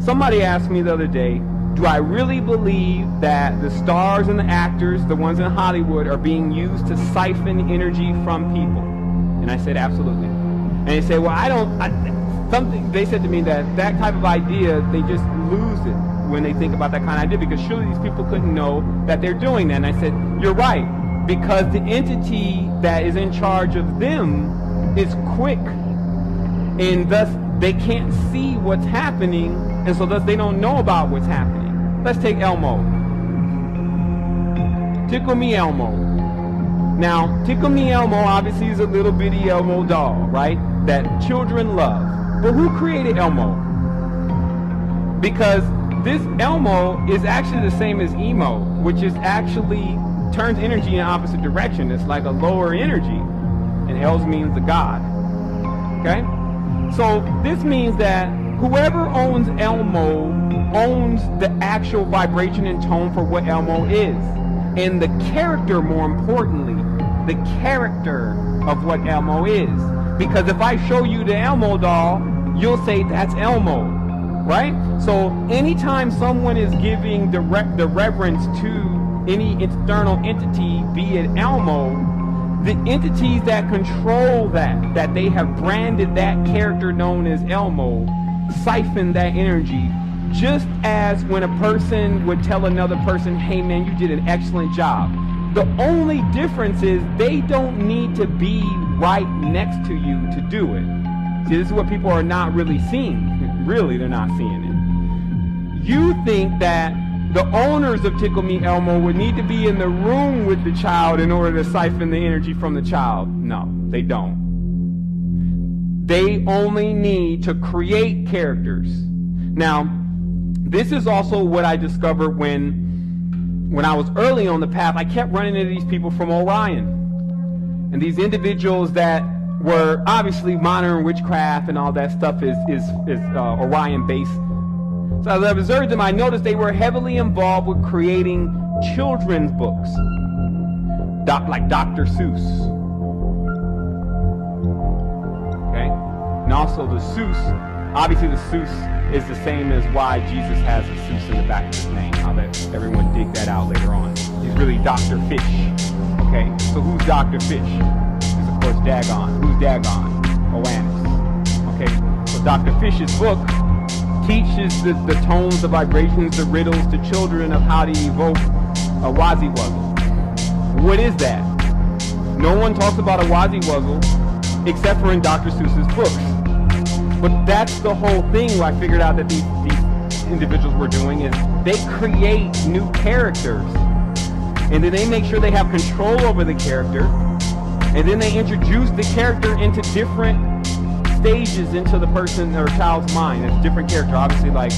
Somebody asked me the other day, do I really believe that the stars and the actors, the ones in Hollywood, are being used to siphon energy from people? And I said, absolutely. And they said, well, they said to me that type of idea, they just lose it when they think about that kind of idea, because surely these people couldn't know that they're doing that. And I said, you're right, because the entity that is in charge of them is quick, and thus they can't see what's happening, and so thus they don't know about what's happening. Let's take Elmo. Tickle Me Elmo. Now, Tickle Me Elmo obviously is a little bitty Elmo doll, right? That children love. But who created Elmo? Because this Elmo is actually the same as emo, which is actually turns energy in opposite direction. It's like a lower energy. And Els means the god. Okay? So this means that whoever owns Elmo owns the actual vibration and tone for what Elmo is. And the character, more importantly, the character of what Elmo is. Because if I show you the Elmo doll, you'll say that's Elmo, right? So anytime someone is giving the reverence to any external entity, be it Elmo, the entities that control that they have branded that character known as Elmo, siphon that energy. Just as when a person would tell another person, hey man, you did an excellent job. The only difference is they don't need to be right next to you to do it. See, this is what people are not really seeing. Really, they're not seeing it. You think that the owners of Tickle Me Elmo would need to be in the room with the child in order to siphon the energy from the child. No, they don't. They only need to create characters. Now, this is also what I discovered when I was early on the path. I kept running into these people from Orion. And these individuals that were obviously modern witchcraft and all that stuff is Orion based. So as I observed them, I noticed they were heavily involved with creating children's books, like Dr. Seuss. Okay? And also the Seuss, obviously the Seuss is the same as why Jesus has a Seuss in the back of his name. I'll let everyone dig that out later on. He's really Dr. Fish. Okay? So who's Dr. Fish? It's of course Dagon. Who's Dagon? Oannes. Okay? So Dr. Fish's book teaches the tones, the vibrations, the riddles to children of how to evoke a wazi-wuzzle. What is that? No one talks about a wazi-wuzzle except for in Dr. Seuss's books. But that's the whole thing I figured out that these individuals were doing is they create new characters. And then they make sure they have control over the character. And then they introduce the character into different stages into the person or child's mind. It's a different character. Obviously, like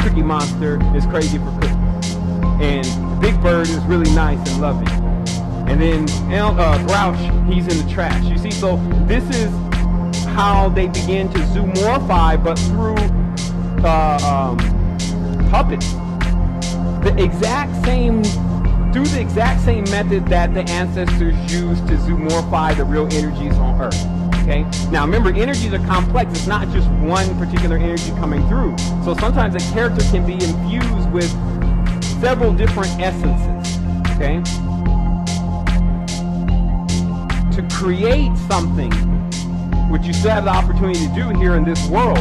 Cookie Monster is crazy for cookies, and Big Bird is really nice and loving, and then Grouch, he's in the trash. You see, so this is how they begin to zoomorphi, but through puppets. Through the exact same method that the ancestors used to zoomorphi the real energies on Earth. Okay? Now remember, energies are complex. It's not just one particular energy coming through. So sometimes a character can be infused with several different essences. Okay? To create something, which you still have the opportunity to do here in this world,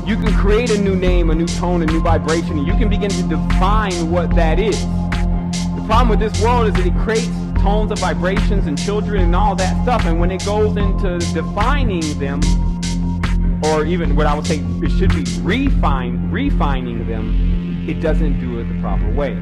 you can create a new name, a new tone, a new vibration, and you can begin to define what that is. The problem with this world is that it creates tones of vibrations and children and all that stuff, and when it goes into defining them, or even what I would say it should be refining them, it doesn't do it the proper way.